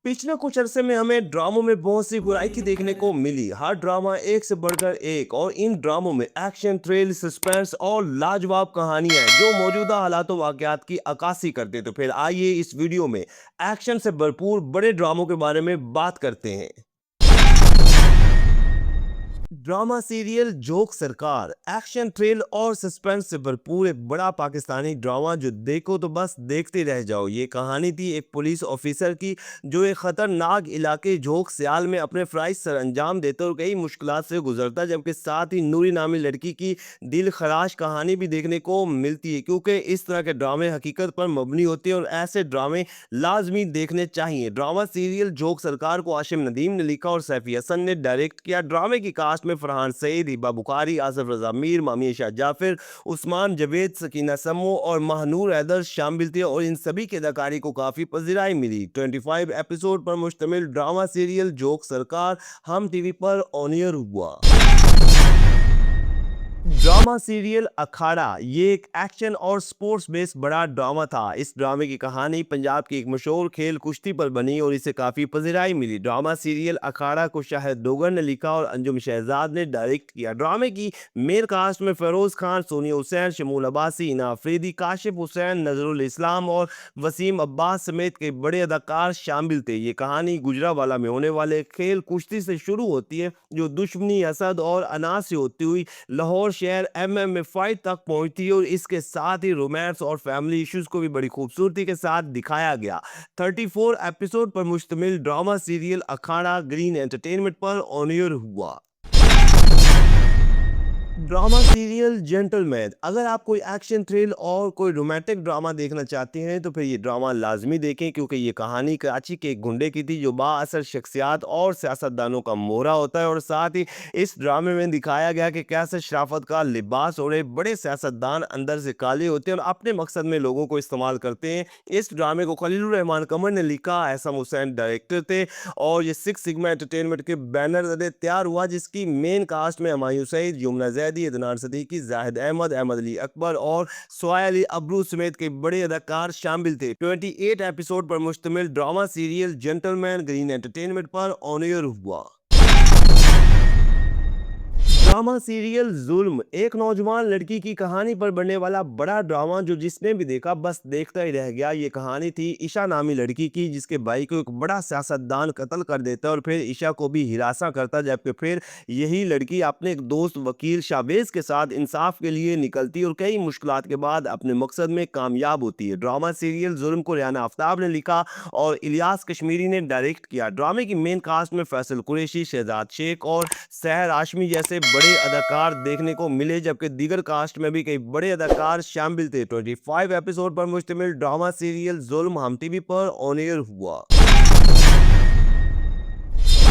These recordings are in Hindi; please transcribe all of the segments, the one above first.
पिछले कुछ अरसे में हमें ड्रामों में बहुत सी वैरायटी देखने को मिली। हर ड्रामा एक से बढ़कर एक, और इन ड्रामों में एक्शन, थ्रिल, सस्पेंस और लाजवाब कहानियां हैं जो मौजूदा हालातों वाकयात की अक्कासी करते। तो फिर आइए इस वीडियो में एक्शन से भरपूर बड़े ड्रामों के बारे में बात करते हैं। ड्रामा सीरियल जोक सरकार एक्शन, थ्रिल और सस्पेंस से भरपूर एक बड़ा पाकिस्तानी ड्रामा जो देखो तो बस देखते रह जाओ। ये कहानी थी एक पुलिस ऑफिसर की जो एक खतरनाक इलाके जोक सियाल में अपने फ़राइज़ सर अंजाम देता और कई मुश्किलात से गुजरता, जबकि साथ ही नूरी नामी लड़की की दिल खराश कहानी भी देखने को मिलती है, क्योंकि इस तरह के ड्रामे हकीकत पर मबनी होते हैं और ऐसे ड्रामे लाजमी देखने चाहिए। ड्रामा सीरियल जोक सरकार को आशिम नदीम ने लिखा और सैफी हसन ने डायरेक्ट किया। ड्रामे की कास्ट में फरहान सईद, हिबा बुखारी, आसिफ रजा मीर, मामी शाह जाफिर, उस्मान जवेद, सकीना समो और महानूर हैदर शामिल थे, और इन सभी की अदाकारी को काफ़ी पजीराई मिली। 25 एपिसोड पर मुश्तमिल ड्रामा सीरियल जोक सरकार हम टीवी पर ऑन एयर हुआ। ड्रामा सीरियल अखाड़ा ये एक एक्शन और स्पोर्ट्स बेस्ड बड़ा ड्रामा था। इस ड्रामे की कहानी पंजाब की एक मशहूर खेल कुश्ती पर बनी और इसे काफ़ी पजीराई मिली। ड्रामा सीरियल अखाड़ा को शाहिद डोगर ने लिखा और अंजुम शहजाद ने डायरेक्ट किया। ड्रामे की मेन कास्ट में फ़ेरोज़ खान, सोनिया हुसैन, शमूल अब्बासी, इना अफरीदी, काशिफ हुसैन, नजरुल इस्लाम और वसीम अब्बास समेत कई बड़े अदाकार शामिल थे। ये कहानी गुजरावाला में होने वाले खेल कुश्ती से शुरू होती है, जो दुश्मनी, असद और अनाज से होती हुई लाहौर शहर एमएम में फाइट तक पहुंचती है, और इसके साथ ही रोमांस और फैमिली इश्यूज को भी बड़ी खूबसूरती के साथ दिखाया गया। 34 एपिसोड पर मुश्तमिल ड्रामा सीरियल अखाड़ा ग्रीन एंटरटेनमेंट पर ऑन एयर हुआ। ड्रामा सीरियल जेंटलमैन, अगर आप कोई एक्शन, थ्रिल और कोई रोमांटिक ड्रामा देखना चाहते हैं तो फिर ये ड्रामा लाजमी देखें, क्योंकि ये कहानी कराची के एक गुंडे की थी जो बाअसर शख्सियात और सियासतदानों का मोहरा होता है, और साथ ही इस ड्रामे में दिखाया गया कि कैसे शराफत का लिबास ओढ़े बड़े सियासतदान अंदर से काले होते हैं और अपने मकसद में लोगों को इस्तेमाल करते हैं। इस ड्रामे को खलीलुर रहमान कमर ने लिखा, एहसन हुसैन डायरेक्टर थे, और ये सिक्स सिग्मा एंटरटेनमेंट के बैनर तले तैयार हुआ, जिसकी मेन कास्ट में हमायूं सईद, यमुना जैदी, अदनान सदीकी, जाहिद अहमद, अहमद अली अकबर और सोया अली अब्रू समेत कई बड़े अदाकार शामिल थे। 28 एपिसोड पर मुश्तमिल drama serial gentleman green entertainment पर ऑन एयर हुआ। ड्रामा सीरियल जुल्म एक नौजवान लड़की की कहानी पर बनने वाला बड़ा ड्रामा जो जिसने भी देखा बस देखता ही रह गया। ये कहानी थी ईशा नामी लड़की की, जिसके भाई को एक बड़ा सियासतदान कत्ल कर देता और फिर ईशा को भी हिरासा करता, जबकि फिर यही लड़की अपने एक दोस्त वकील शाहवेज के साथ इंसाफ के लिए निकलती और कई मुश्किलात के बाद अपने मकसद में कामयाब होती है। ड्रामा सीरियल जुल्म को रियाना आफ्ताब ने लिखा और इलियास कश्मीरी ने डायरेक्ट किया। ड्रामे की मेन कास्ट में फैसल कुरैशी, शहजाद शेख और सहर आशमी जैसे बड़े अदाकार देखने को मिले, जबकि दीगर कास्ट में भी कई बड़े अदाकार शामिल थे। 25 एपिसोड पर मुश्तमिल ड्रामा सीरियल जुल्म हम टीवी पर ऑन एयर हुआ।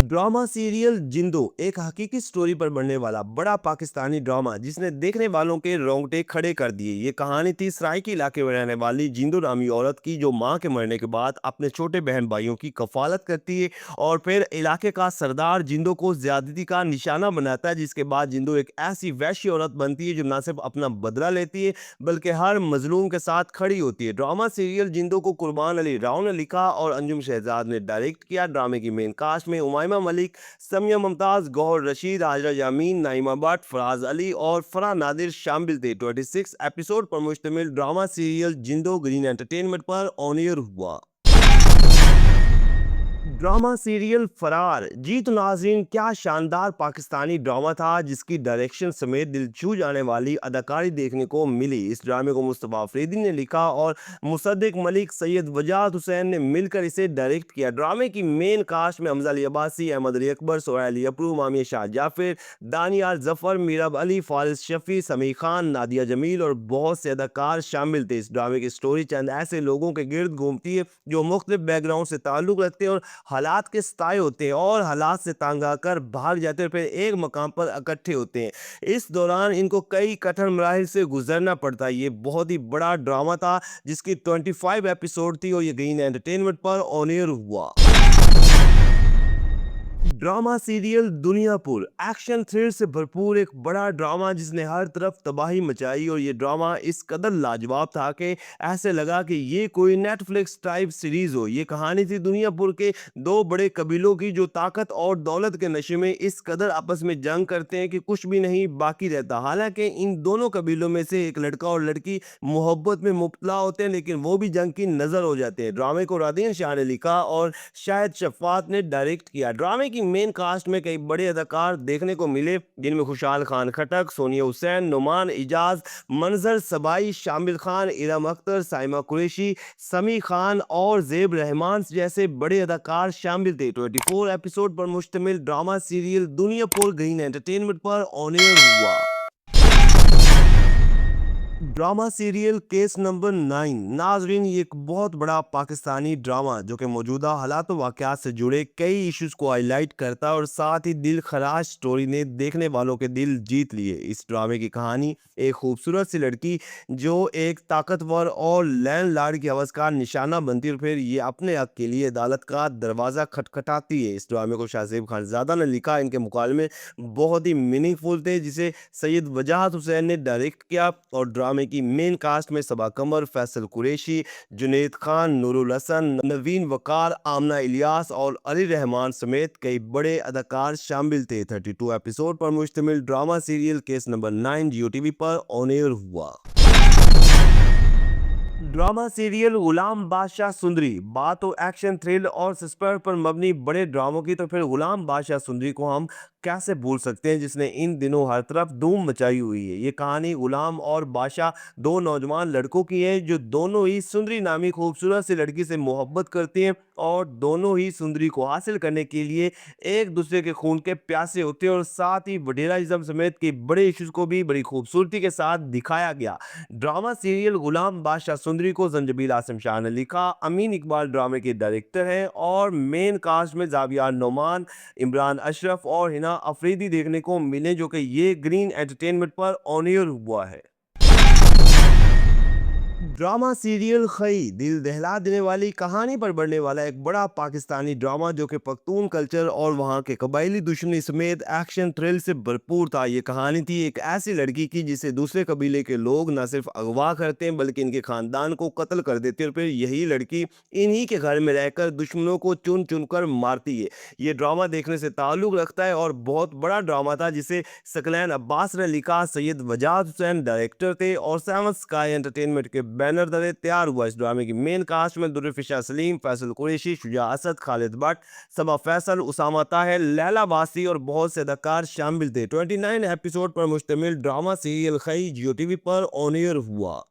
ड्रामा सीरियल जिंदो एक हकीकी स्टोरी पर बनने वाला बड़ा पाकिस्तानी ड्रामा जिसने देखने वालों के रोंगटे खड़े कर दिए। ये कहानी थी सराइकी इलाके में रहने वाली जिंदो नामी औरत की, जो मां के मरने के बाद अपने छोटे बहन भाइयों की कफालत करती है और फिर इलाके का सरदार जिंदो को ज्यादती का निशाना बनाता है, जिसके बाद जिंदो एक ऐसी वैश्य औरत बनती है जो न सिर्फ अपना बदला लेती है बल्कि हर मजलूम के साथ खड़ी होती है। ड्रामा सीरियल जिंदो को कुर्बान अली राव ने लिखा और अंजुम शहजाद ने डायरेक्ट किया। ड्रामे की मेन कास्ट में उमाइमा मलिक, समिया मुमताज, गौहर रशीद, हाजरा यामीन, नाइमा भट्ट, फराज अली और फरा नादिर शामिल थे। 26 एपिसोड पर मुश्तमिल ड्रामा सीरियल जिंदो ग्रीन एंटरटेनमेंट पर ऑन एयर हुआ। ड्रामा सीरियल फरार, जी तो नाज़रीन क्या शानदार पाकिस्तानी ड्रामा था जिसकी डायरेक्शन समेत दिल छू जाने वाली अदाकारी देखने को मिली। इस ड्रामे को मुस्तफ़ा अफरीदी ने लिखा और मुसद्दिक मलिक, सैयद वजाहत हुसैन ने मिलकर इसे डायरेक्ट किया। ड्रामे की मेन कास्ट में हमजा अली अब्बासी, अहमद अली अकबर, सोया अली अप्रू, मामी शाह जाफिर, दानियाल जफ़र, मीरब अली, फारिस शफ़ी, समी खान, नादिया जमील और बहुत से अदाकार शामिल थे। इस ड्रामे की स्टोरी चंद ऐसे लोगों के गिर्द घूमती है जो मुख्तलिफ बैकग्राउंड से ताल्लुक़ रखते हैं और हालात के सताए होते हैं और हालात से तंग आकर भाग जाते हैं, फिर एक मकाम पर इकट्ठे होते हैं। इस दौरान इनको कई कठिन मराहिल से गुजरना पड़ता है। ये बहुत ही बड़ा ड्रामा था जिसकी 25 एपिसोड थी और ये ग्रीन एंटरटेनमेंट पर ऑन एयर हुआ। Drama serial Duniyapur action thrill से भरपूर एक बड़ा ड्रामा जिसने हर तरफ तबाही मचाई और ये ड्रामा इस कदर लाजवाब था कि ऐसे लगा कि ये कोई नेटफ्लिक्स टाइप सीरीज हो। ये कहानी थी दुनियापुर के दो बड़े कबीलों की जो ताकत और दौलत के नशे में इस कदर आपस में जंग करते हैं कि कुछ भी नहीं बाकी रहता। हालांकि इन दोनों कबीलों में से एक लड़का और लड़की मोहब्बत में मुब्तला होते हैं लेकिन वो भी जंग की नजर हो जाते हैं। ड्रामे को रादीन शाह ने लिखा और शायद शफ़ात ने डायरेक्ट किया। ड्रामे की मेन कास्ट में कई बड़े अदाकार देखने को मिले जिनमें खुशहाल खान खटक, सोनिया हुसैन, नुमान इजाज, मंजर सबाई, शामिल खान, इरम अख्तर, साइमा कुरैशी, समी खान और ज़ेब रहमान जैसे बड़े अदाकार शामिल थे। 24 एपिसोड पर मुश्तमिल drama serial Duniyapur green entertainment पर ऑन एयर हुआ। ड्रामा सीरियल केस नंबर 9 नाजरीन, ये एक बहुत बड़ा पाकिस्तानी ड्रामा जो कि मौजूदा हालात व वाक़यात से जुड़े कई इश्यूज को हाईलाइट करता है और साथ ही दिल खराश स्टोरी ने देखने वालों के दिल जीत लिए। इस ड्रामे की कहानी एक खूबसूरत सी लड़की जो एक ताकतवर और लैंडलॉर्ड की हवस का निशाना बनती है और फिर ये अपने हक के लिए अदालत का दरवाज़ा खटखटाती है। इस ड्रामे को शाहज़ेब खानज़ादा ने लिखा। इनके मुकालमे बहुत ही मीनिंगफुल थे जिसे सैयद वजाहत हुसैन ने डायरेक्ट किया और ड्रामे की मेन कास्ट में सबा कमर, फैसल कुरैशी, जुनैद खान, नूरुल हसन, नवीन वकार, आमना इलियास और अली रहमान समेत कई बड़े अदाकार शामिल थे। 32 एपिसोड पर मुश्तमिल ड्रामा सीरियल केस नंबर 9 जियो टीवी पर ऑन एयर हुआ। ड्रामा सीरियल गुलाम बादशाह सुंदरी, बात हो एक्शन थ्रिल और सस्पेंस पर मबनी बड़े ड्रामों की तो फिर गुलाम बादशाह सुंदरी को हम कैसे भूल सकते हैं जिसने इन दिनों हर तरफ धूम मचाई हुई है। ये कहानी गुलाम और बादशाह दो नौजवान लड़कों की है जो दोनों ही सुंदरी नामी खूबसूरत सी लड़की से मोहब्बत करती हैं और दोनों ही सुंदरी को हासिल करने के लिए एक दूसरे के खून के प्यासे होते हैं और साथ ही वडेराइज्म समेत के बड़े इश्यूज को भी बड़ी खूबसूरती के साथ दिखाया गया। ड्रामा सीरियल गुलाम बादशाह सुंदरी को जंजबील आसिम शाह ने लिखा। अमीन इकबाल ड्रामे के डायरेक्टर हैं और मेन कास्ट में जावियार नोमान, इमरान अशरफ और हिना अफरीदी देखने को मिले जो कि ये ग्रीन एंटरटेनमेंट पर ऑन एयर हुआ है। ड्रामा सीरियल खई, दिल दहला देने वाली कहानी पर बढ़ने वाला एक बड़ा पाकिस्तानी ड्रामा जो कि पख्तून कल्चर और वहाँ के कबायली दुश्मनी समेत एक्शन थ्रिल से भरपूर था। ये कहानी थी एक ऐसी लड़की की जिसे दूसरे कबीले के लोग न सिर्फ अगवा करते हैं बल्कि इनके खानदान को कत्ल कर देते हैं और फिर यही लड़की इन्हीं के घर में रहकर दुश्मनों को चुन चुन कर मारती है। ये ड्रामा देखने से ताल्लुक़ रखता है और बहुत बड़ा ड्रामा था जिसे सकलैन अब्बास ने लिखा। सैयद वजाहत हुसैन डायरेक्टर थे और सेवन स्काई एंटरटेनमेंट के बैनर तले तैयार हुआ। इस ड्रामे की मेन कास्ट में दुर्रफिशा सलीम, फैसल कुरैशी, शुजा असद, खालिद भट्ट, सबा फैसल, उसामा ताहिर, लैला वासी और बहुत से अदाकार शामिल थे। 29 एपिसोड पर मुश्तमिल ड्रामा सीरियल खई जियो टीवी पर ऑन एयर हुआ।